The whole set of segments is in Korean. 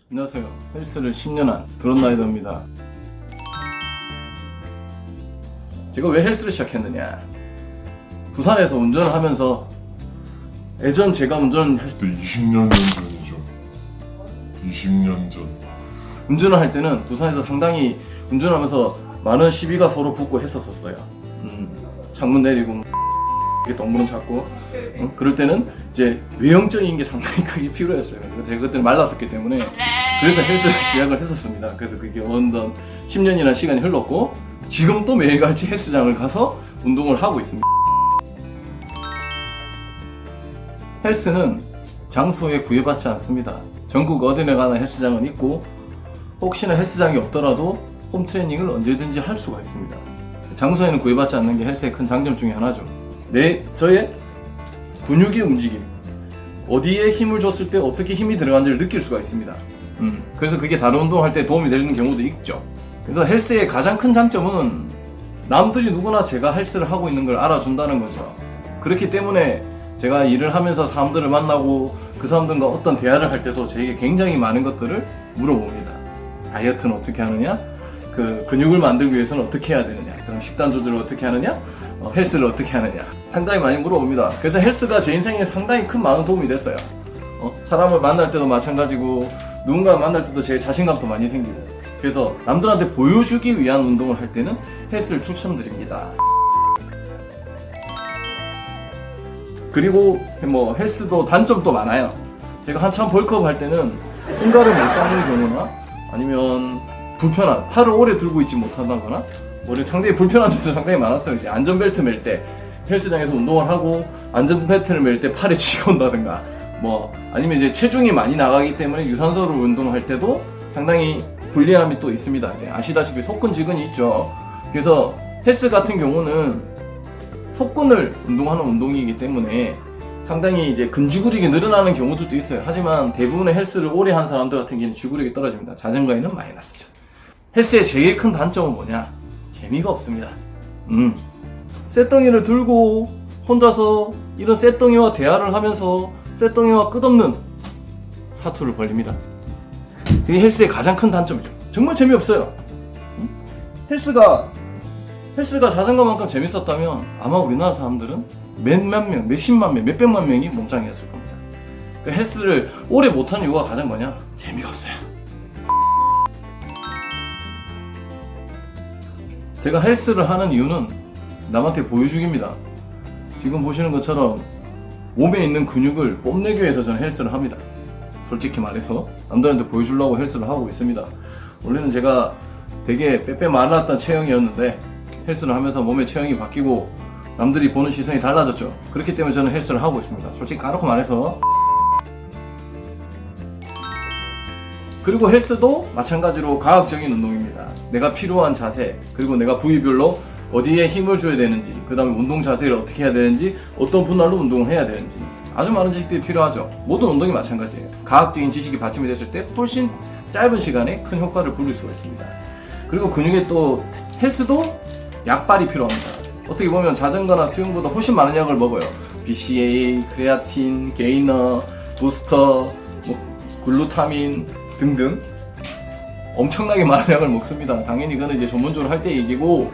안녕하세요. 헬스를 10년 한 드론라이더입니다. 제가 왜 헬스를 시작했느냐, 부산에서 운전을 하면서, 예전 제가 운전했을 때 20년 전이죠. 20년 전. 운전을 할 때는 부산에서 상당히 운전하면서 많은 시비가 서로 붙고 했었어요. 창문 내리고 이렇게 동물은 찾고, 그럴 때는 이제 외형적인 게 상당히 크게 필요했어요. 제가 그때는 말랐었기 때문에, 그래서 헬스를 시작을 했었습니다. 그래서 그게 어느덧 10년이나 시간이 흘렀고, 지금 또 매일같이 헬스장을 가서 운동을 하고 있습니다. 헬스는 장소에 구애받지 않습니다. 전국 어디나 가나 헬스장은 있고, 혹시나 헬스장이 없더라도 홈트레이닝을 언제든지 할 수가 있습니다. 장소에는 구애받지 않는 게 헬스의 큰 장점 중에 하나죠. 저의 근육의 움직임, 어디에 힘을 줬을 때 어떻게 힘이 들어가는지를 느낄 수가 있습니다. 그래서 그게 다른 운동할 때 도움이 되는 경우도 있죠. 그래서 헬스의 가장 큰 장점은 남들이 누구나 제가 헬스를 하고 있는 걸 알아준다는 거죠. 그렇기 때문에 제가 일을 하면서 사람들을 만나고 그 사람들과 어떤 대화를 할 때도 저에게 굉장히 많은 것들을 물어봅니다. 다이어트는 어떻게 하느냐, 그 근육을 만들기 위해서는 어떻게 해야 되느냐, 그럼 식단 조절을 어떻게 하느냐, 헬스를 어떻게 하느냐, 상당히 많이 물어봅니다. 그래서 헬스가 제 인생에 상당히 큰 많은 도움이 됐어요. 사람을 만날 때도 마찬가지고, 누군가를 만날 때도 제 자신감도 많이 생기고, 그래서 남들한테 보여주기 위한 운동을 할 때는 헬스를 추천드립니다. 그리고 헬스도 단점도 많아요. 제가 한참 벌크업 할 때는 응가를 못 닦는 경우나, 아니면 불편한, 팔을 오래 들고 있지 못한다거나, 상당히 불편한 점도 상당히 많았어요. 이제 안전벨트 멜 때, 헬스장에서 운동을 하고 안전벨트를 멜 때 팔에 쥐가 온다든가, 아니면 이제 체중이 많이 나가기 때문에 유산소로 운동할 때도 상당히 불리함이 또 있습니다. 이제 아시다시피 속근지근이 있죠. 그래서 헬스 같은 경우는 속근을 운동하는 운동이기 때문에 상당히 이제 근지구력이 늘어나는 경우들도 있어요. 하지만 대부분의 헬스를 오래 한 사람들 같은 경우는 지구력이 떨어집니다. 자전거에는 마이너스죠. 헬스의 제일 큰 단점은 뭐냐? 재미가 없습니다. 쇳덩이를 들고 혼자서 이런 쇳덩이와 대화를 하면서 쇳덩이와 끝없는 사투를 벌립니다. 그게 헬스의 가장 큰 단점이죠. 정말 재미없어요. 헬스가 자전거만큼 재밌었다면 아마 우리나라 사람들은 몇만 명, 몇십만 명, 몇백만 명이 몸짱이었을 겁니다. 그 헬스를 오래 못한 이유가 가장 뭐냐? 재미가 없어요. 제가 헬스를 하는 이유는 남한테 보여주기입니다. 지금 보시는 것처럼 몸에 있는 근육을 뽐내기 위해서 저는 헬스를 합니다. 솔직히 말해서 남들한테 보여주려고 헬스를 하고 있습니다. 원래는 제가 되게 빼빼 말랐던 체형이었는데 헬스를 하면서 몸의 체형이 바뀌고 남들이 보는 시선이 달라졌죠. 그렇기 때문에 저는 헬스를 하고 있습니다. 솔직히 까놓고 말해서. 그리고 헬스도 마찬가지로 과학적인 운동입니다. 내가 필요한 자세, 그리고 내가 부위별로 어디에 힘을 줘야 되는지, 그 다음에 운동 자세를 어떻게 해야 되는지, 어떤 분할로 운동을 해야 되는지, 아주 많은 지식들이 필요하죠. 모든 운동이 마찬가지예요. 과학적인 지식이 받침이 됐을 때 훨씬 짧은 시간에 큰 효과를 부를 수가 있습니다. 그리고 근육에 또 헬스도 약발이 필요합니다. 어떻게 보면 자전거나 수영보다 훨씬 많은 약을 먹어요. BCAA, 크레아틴, 게이너, 부스터, 글루타민 등등 엄청나게 많은 약을 먹습니다. 당연히 그건 이제 전문적으로 할 때 얘기고,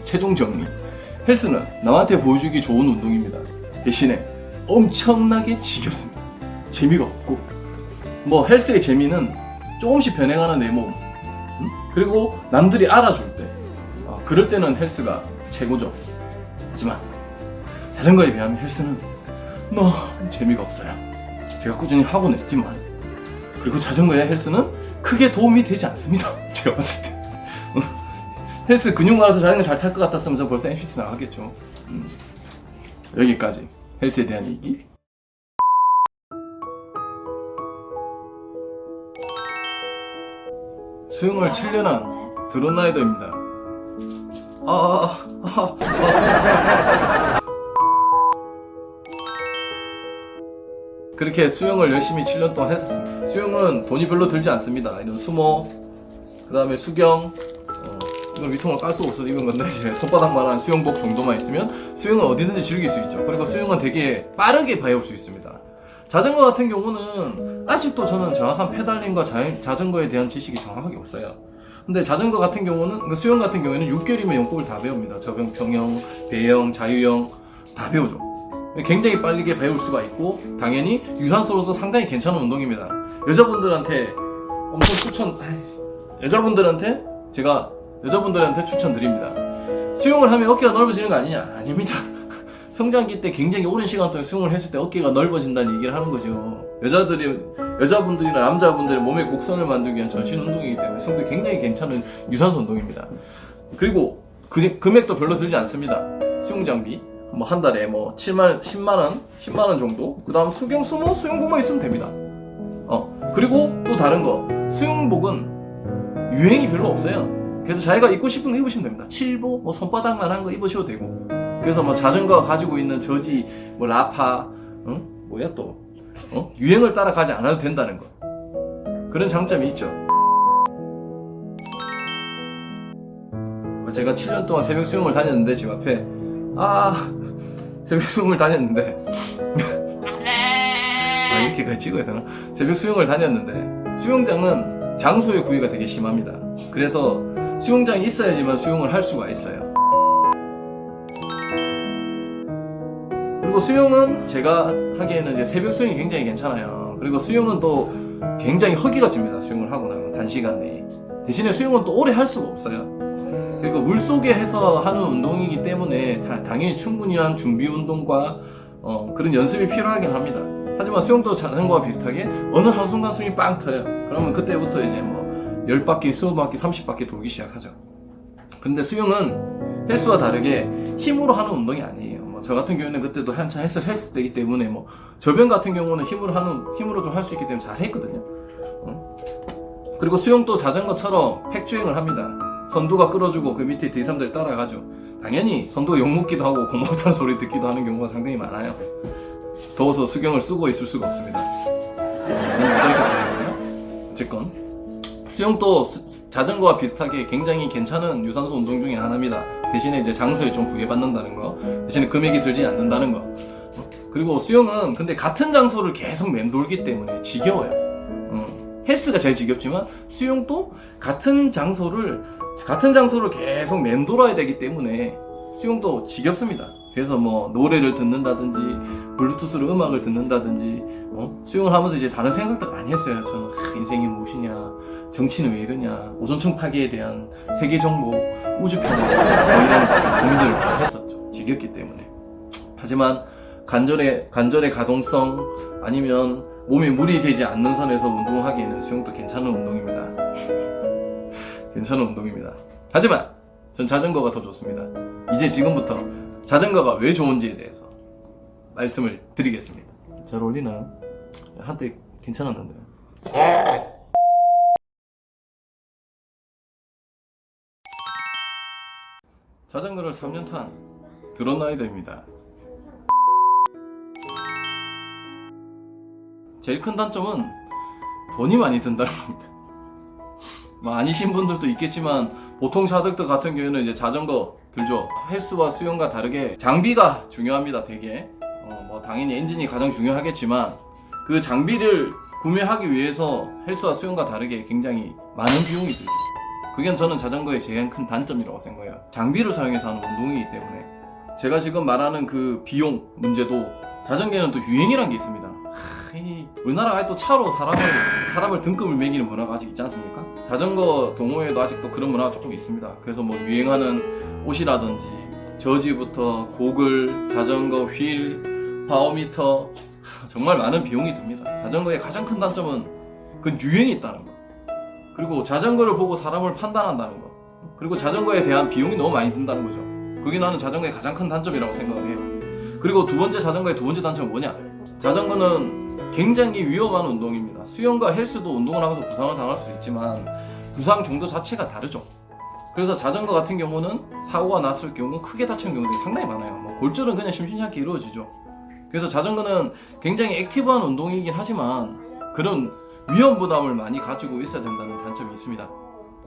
체중 정리. 헬스는 남한테 보여주기 좋은 운동입니다. 대신에 엄청나게 지겹습니다. 재미가 없고, 헬스의 재미는 조금씩 변해가는 내 몸, 그리고 남들이 알아줄 때, 그럴 때는 헬스가 최고죠. 하지만 자전거에 비하면 헬스는 너무 재미가 없어요. 제가 꾸준히 하고는 있지만, 그리고 자전거의 헬스는 크게 도움이 되지 않습니다. 제가 봤을 때. 헬스 근육 많아서 자전거 잘 탈 것 같았으면 저 벌써 NCT 나가겠죠. 여기까지 헬스에 대한 얘기. 수영을 7년한 드론라이더입니다. 그렇게 수영을 열심히 7년 동안 했었습니다. 수영은 돈이 별로 들지 않습니다. 이런 수모, 그 다음에 수경, 이건 위통을 깔 수가 없어서 입은 건데, 이제 손바닥만한 수영복 정도만 있으면 수영은 어디든지 즐길 수 있죠. 그리고 수영은 되게 빠르게 배울 수 있습니다. 자전거 같은 경우는 아직도 저는 정확한 페달링과 자전거에 대한 지식이 정확하게 없어요. 근데 자전거 같은 경우는, 수영 같은 경우에는 6개월이면 영법을 다 배웁니다. 저병, 평영, 배영, 자유형 다 배우죠. 굉장히 빠르게 배울 수가 있고, 당연히 유산소로도 상당히 괜찮은 운동입니다. 여자분들한테 엄청 여자분들한테 추천드립니다. 수영을 하면 어깨가 넓어지는 거 아니냐? 아닙니다. 성장기 때 굉장히 오랜 시간 동안 수영을 했을 때 어깨가 넓어진다는 얘기를 하는 거죠. 여자분들이나 남자분들의 몸의 곡선을 만들기 위한 전신 운동이기 때문에 수영도 굉장히 괜찮은 유산소 운동입니다. 그리고 금액도 별로 들지 않습니다. 수영 장비. 한 달에 10만원 정도? 그 다음 수경, 수모, 수영복만 있으면 됩니다. 그리고 또 다른 거. 수영복은 유행이 별로 없어요. 그래서 자기가 입고 싶은 거 입으시면 됩니다. 칠보, 손바닥만한 거 입으셔도 되고. 그래서 자전거가 가지고 있는 저지, 라파, 유행을 따라가지 않아도 된다는 거. 그런 장점이 있죠. 제가 7년 동안 새벽 수영을 다녔는데, 집 앞에. 새벽 수영을 다녔는데. 이렇게까지 찍어야 되나? 새벽 수영을 다녔는데, 수영장은 장소의 구애가 되게 심합니다. 그래서 수영장이 있어야지만 수영을 할 수가 있어요. 그리고 수영은 제가 하기에는 이제 새벽 수영이 굉장히 괜찮아요. 그리고 수영은 또 굉장히 허기가 집니다. 수영을 하고 나면 단시간 내에. 대신에 수영은 또 오래 할 수가 없어요. 그리고 물속에 해서 하는 운동이기 때문에 당연히 충분한 준비 운동과 그런 연습이 필요하긴 합니다. 하지만 수영도 자전거와 비슷하게 어느 한순간 숨이 빵 터요. 그러면 그때부터 이제 10바퀴, 20바퀴, 30바퀴 돌기 시작하죠. 근데 수영은 헬스와 다르게 힘으로 하는 운동이 아니에요. 저 같은 경우는 그때도 한참 헬스 때이기 때문에 저병 같은 경우는 힘으로 좀 할 수 있기 때문에 잘 했거든요. 그리고 수영도 자전거처럼 팩주행을 합니다. 선두가 끌어주고 그 밑에 뒤사람들 따라가죠. 당연히 선두가 욕먹기도 하고 고맙다는 소리 듣기도 하는 경우가 상당히 많아요. 더워서 수경을 쓰고 있을 수가 없습니다. 모자이크 잘하고요. 어쨌건 수영도 자전거와 비슷하게 굉장히 괜찮은 유산소 운동 중에 하나입니다. 대신에 이제 장소에 좀 구애받는다는 거, 대신에 금액이 들지 않는다는 거. 그리고 수영은 근데 같은 장소를 계속 맴돌기 때문에 지겨워요. 헬스가 제일 지겹지만 수영도 같은 장소를 계속 맴돌아야 되기 때문에 수영도 지겹습니다. 그래서 노래를 듣는다든지 블루투스로 음악을 듣는다든지 수영을 하면서 이제 다른 생각들 많이 했어요. 저는 인생이 무엇이냐, 정치는 왜 이러냐, 오존층 파괴에 대한 세계 정복, 우주 평화 이런 고민들을 많이 했었죠. 지겹기 때문에. 하지만 관절의 가동성 아니면 몸에 무리 되지 않는 선에서 운동하기에는 수영도 괜찮은 운동입니다. 괜찮은 운동입니다. 하지만 전 자전거가 더 좋습니다. 이제 지금부터 자전거가 왜 좋은지에 대해서 말씀을 드리겠습니다. 잘 어울리나요? 한때 괜찮았는데요. 자전거를 3년 탄 드론라이더입니다. 제일 큰 단점은 돈이 많이 든다는 겁니다. 아니신 분들도 있겠지만 보통 자덕들 같은 경우에는 이제 자전거 들죠. 헬스와 수영과 다르게 장비가 중요합니다. 되게 당연히 엔진이 가장 중요하겠지만 그 장비를 구매하기 위해서 헬스와 수영과 다르게 굉장히 많은 비용이 들죠. 그게 저는 자전거의 제일 큰 단점이라고 생각해요. 장비를 사용해서 하는 운동이기 때문에. 제가 지금 말하는 그 비용 문제도 자전거에는 또 유행이란 게 있습니다. 우리나라가 또 차로 사람을 등급을 매기는 문화가 아직 있지 않습니까? 자전거 동호회도 아직도 그런 문화가 조금 있습니다. 그래서 유행하는 옷이라든지 저지부터 고글, 자전거 휠, 파워미터 정말 많은 비용이 듭니다. 자전거의 가장 큰 단점은 그 유행이 있다는 거. 그리고 자전거를 보고 사람을 판단한다는 거. 그리고 자전거에 대한 비용이 너무 많이 든다는 거죠. 그게 나는 자전거의 가장 큰 단점이라고 생각을 해요. 그리고 자전거의 두 번째 단점은 뭐냐? 자전거는 굉장히 위험한 운동입니다. 수영과 헬스도 운동을 하면서 부상을 당할 수 있지만 부상 정도 자체가 다르죠. 그래서 자전거 같은 경우는 사고가 났을 경우 크게 다치는 경우들이 상당히 많아요. 뭐 골절은 그냥 심심찮게 이루어지죠. 그래서 자전거는 굉장히 액티브한 운동이긴 하지만 그런 위험 부담을 많이 가지고 있어야 된다는 단점이 있습니다.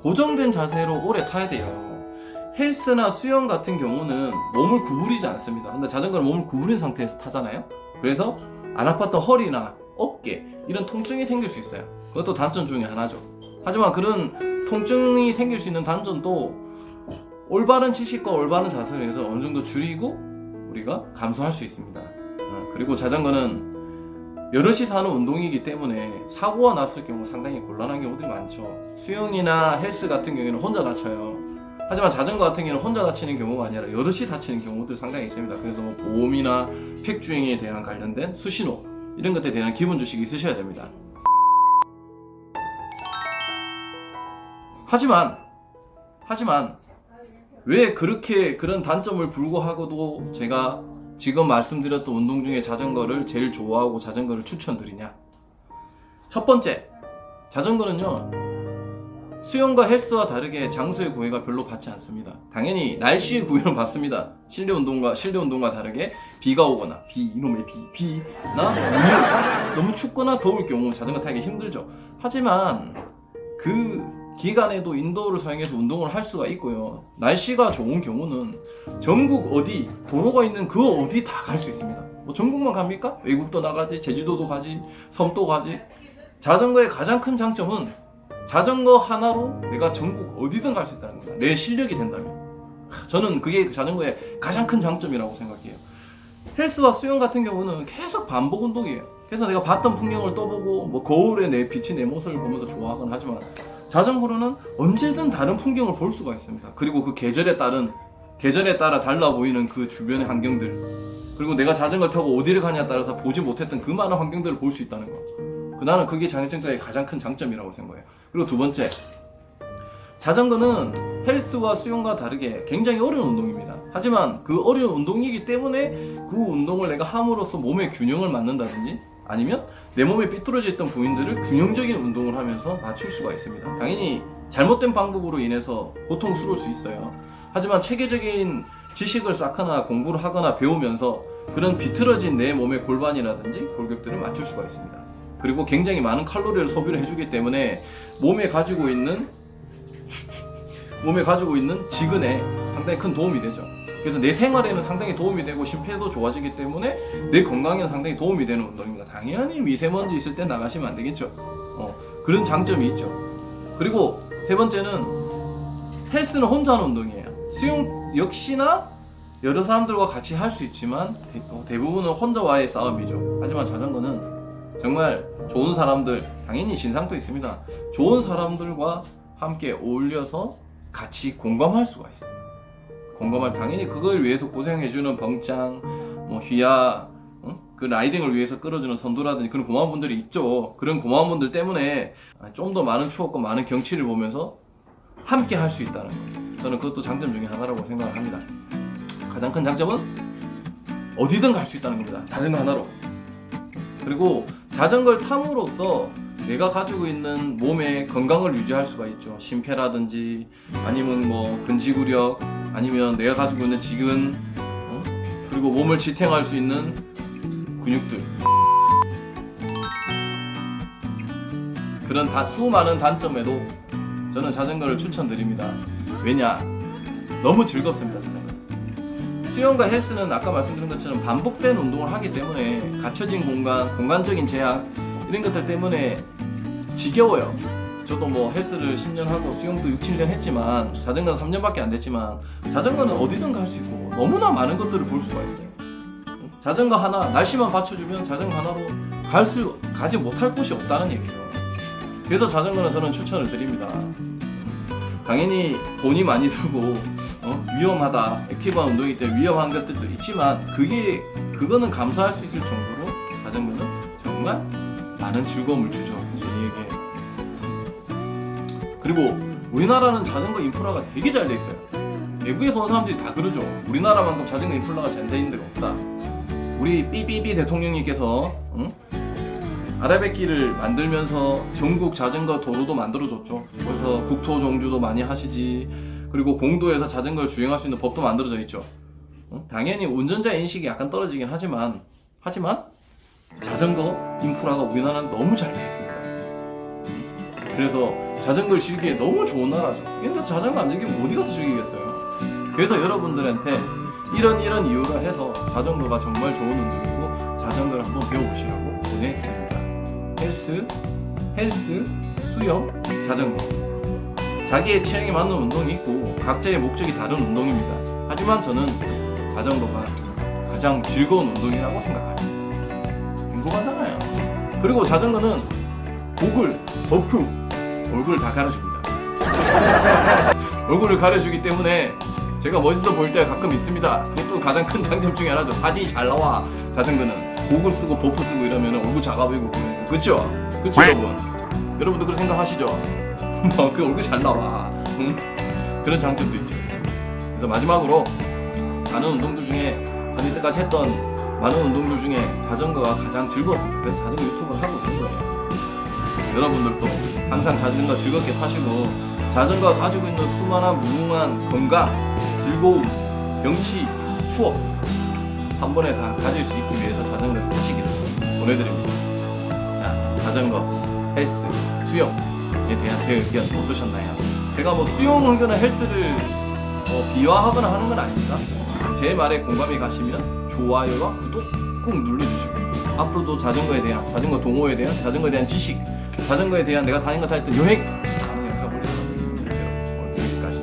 고정된 자세로 오래 타야 돼요. 헬스나 수영 같은 경우는 몸을 구부리지 않습니다. 근데 자전거는 몸을 구부린 상태에서 타잖아요. 그래서 안 아팠던 허리나 어깨 이런 통증이 생길 수 있어요. 그것도 단점 중에 하나죠. 하지만 그런 통증이 생길 수 있는 단점도 올바른 지식과 올바른 자세를 해서 어느 정도 줄이고 우리가 감소할 수 있습니다. 그리고 자전거는 여럿이서 하는 운동이기 때문에 사고가 났을 경우 상당히 곤란한 경우들이 많죠. 수영이나 헬스 같은 경우에는 혼자 다쳐요. 하지만 자전거 같은 경우는 혼자 다치는 경우가 아니라 여럿이 다치는 경우들 상당히 있습니다. 그래서 뭐 보험이나 팩주행에 대한 관련된 수신호 이런 것에 대한 기본 주식이 있으셔야 됩니다. 하지만 왜 그렇게 그런 단점을 불구하고도 제가 지금 말씀드렸던 운동 중에 자전거를 제일 좋아하고 자전거를 추천드리냐? 첫 번째, 자전거는요 수영과 헬스와 다르게 장소의 구애가 별로 받지 않습니다. 당연히 날씨의 구애는 받습니다. 실내 운동과 다르게 비가 오거나 이놈의 비나 우유 너무 춥거나 더울 경우 자전거 타기 힘들죠. 하지만 그 기간에도 인도어를 사용해서 운동을 할 수가 있고요. 날씨가 좋은 경우는 전국 어디 도로가 있는 그 어디 다 갈 수 있습니다. 뭐 전국만 갑니까? 외국도 나가지, 제주도도 가지, 섬도 가지. 자전거의 가장 큰 장점은 자전거 하나로 내가 전국 어디든 갈 수 있다는 겁니다. 내 실력이 된다면. 저는 그게 자전거의 가장 큰 장점이라고 생각해요. 헬스와 수영 같은 경우는 계속 반복 운동이에요. 그래서 내가 봤던 풍경을 떠보고 뭐 거울에 내 빛이 내 모습을 보면서 좋아하곤 하지만 자전거로는 언제든 다른 풍경을 볼 수가 있습니다. 그리고 그 계절에 따라 달라 보이는 그 주변의 환경들, 그리고 내가 자전거를 타고 어디를 가냐에 따라서 보지 못했던 그 많은 환경들을 볼 수 있다는 거. 나는 그게 자전거의 가장 큰 장점이라고 생각해요. 그리고 두 번째, 자전거는 헬스와 수영과 다르게 굉장히 어려운 운동입니다. 하지만 그 어려운 운동이기 때문에 그 운동을 내가 함으로써 몸의 균형을 맞는다든지 아니면 내 몸에 삐뚤어져 있던 부위들을 균형적인 운동을 하면서 맞출 수가 있습니다. 당연히 잘못된 방법으로 인해서 고통스러울 수 있어요. 하지만 체계적인 지식을 쌓거나 공부를 하거나 배우면서 그런 비틀어진 내 몸의 골반이라든지 골격들을 맞출 수가 있습니다. 그리고 굉장히 많은 칼로리를 소비를 해주기 때문에 몸에 가지고 있는 지근에 상당히 큰 도움이 되죠. 그래서 내 생활에는 상당히 도움이 되고 심폐도 좋아지기 때문에 내 건강에는 상당히 도움이 되는 운동입니다. 당연히 미세먼지 있을 때 나가시면 안 되겠죠. 그런 장점이 있죠. 그리고 세 번째는 헬스는 혼자 하는 운동이에요. 수영 역시나 여러 사람들과 같이 할 수 있지만 대부분은 혼자와의 싸움이죠. 하지만 자전거는 정말 좋은 사람들, 당연히 진상도 있습니다. 좋은 사람들과 함께 어울려서 같이 공감할 수가 있습니다. 당연히 그걸 위해서 고생해주는 벙짱, 휘야, 그 라이딩을 위해서 끌어주는 선두라든지 그런 고마운 분들이 있죠. 그런 고마운 분들 때문에 좀 더 많은 추억과 많은 경치를 보면서 함께 할 수 있다는 거. 저는 그것도 장점 중에 하나라고 생각을 합니다. 가장 큰 장점은 어디든 갈 수 있다는 겁니다. 자전거 하나로. 그리고 자전거를 탐으로써 내가 가지고 있는 몸의 건강을 유지할 수가 있죠. 심폐라든지 아니면 뭐 근지구력, 아니면 내가 가지고 있는 지근, 그리고 몸을 지탱할 수 있는 근육들. 그런 수많은 단점에도 저는 자전거를 추천드립니다. 왜냐? 너무 즐겁습니다, 자전거. 수영과 헬스는 아까 말씀드린 것처럼 반복된 운동을 하기 때문에 갇혀진 공간적인 제약 이런 것들 때문에 지겨워요. 저도 뭐 헬스를 10년 하고 수영도 6, 7년 했지만 자전거는 3년밖에 안 됐지만 자전거는 어디든 갈 수 있고 너무나 많은 것들을 볼 수가 있어요. 자전거 하나, 날씨만 받쳐주면 자전거 하나로 가지 못할 곳이 없다는 얘기예요. 그래서 자전거는 저는 추천을 드립니다. 당연히 돈이 많이 들고 위험하다, 액티브한 운동이기 때문에 위험한 것들도 있지만 그거는 감수할 수 있을 정도로 자전거는 정말 많은 즐거움을 주죠, 저희에게. 그리고 우리나라는 자전거 인프라가 되게 잘 돼 있어요. 외국에서 온 사람들이 다 그러죠. 우리나라만큼 자전거 인프라가 잘 돼 있는 데가 없다. 우리 삐삐삐 대통령님께서 아라뱃길을 만들면서 전국 자전거 도로도 만들어줬죠. 그래서 국토 정주도 많이 하시지. 그리고 공도에서 자전거를 주행할 수 있는 법도 만들어져 있죠. 당연히 운전자 인식이 약간 떨어지긴 하지만 자전거 인프라가 우리나라는 너무 잘 돼 있습니다. 그래서 자전거를 즐기기에 너무 좋은 나라죠. 근데 자전거 안 즐기면 어디 가서 즐기겠어요? 그래서 여러분들한테 이런 이유로 해서 자전거가 정말 좋은 운동이고 자전거를 한번 배워보시라고 보내드립니다. 헬스, 수영, 자전거. 자기의 취향에 맞는 운동이 있고 각자의 목적이 다른 운동입니다. 하지만 저는 자전거가 가장 즐거운 운동이라고 생각합니다. 궁금하잖아요. 그리고 자전거는 고글, 버프, 얼굴을 다 가려줍니다. 얼굴을 가려주기 때문에 제가 멋있어 보일 때가 가끔 있습니다. 그게 또 가장 큰 장점 중에 하나죠. 사진이 잘 나와. 자전거는 고글 쓰고 버프 쓰고 이러면 얼굴 작아 보이고 그쵸? 그쵸 여러분? 여러분도 그런 생각하시죠? 그 얼굴 잘 나와. 응? 그런 장점도 있죠. 그래서 마지막으로 많은 운동들 중에 전 이때까지 했던 많은 운동들 중에 자전거가 가장 즐거웠습니다. 그래서 자전거 유튜브를 하고 있는 거예요. 여러분들도 항상 자전거 즐겁게 타시고 자전거가 가지고 있는 수많은 무궁한 건강, 즐거움, 병치, 추억 한 번에 다 가질 수 있기 위해서 자전거를 타시기를 보내드립니다. 자, 자전거, 헬스, 수영에 대한 제 의견 어떠셨나요? 제가 뭐 수영 의견은 헬스를 비하하거나 하는 건 아닙니다. 제 말에 공감이 가시면 좋아요와 구독 꾹 눌러주시고 앞으로도 자전거에 대한, 자전거 동호회에 대한, 자전거에 대한 지식, 자전거에 대한 내가 다닌 거 다 했던 여행 많은 영상 올리도록 하겠습니다. 여러분 여기까지.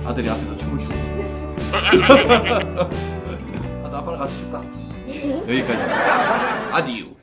아들이 앞에서 춤을 추고 있습니다. 아빠랑 같이 출까? 여기까지. 아디오.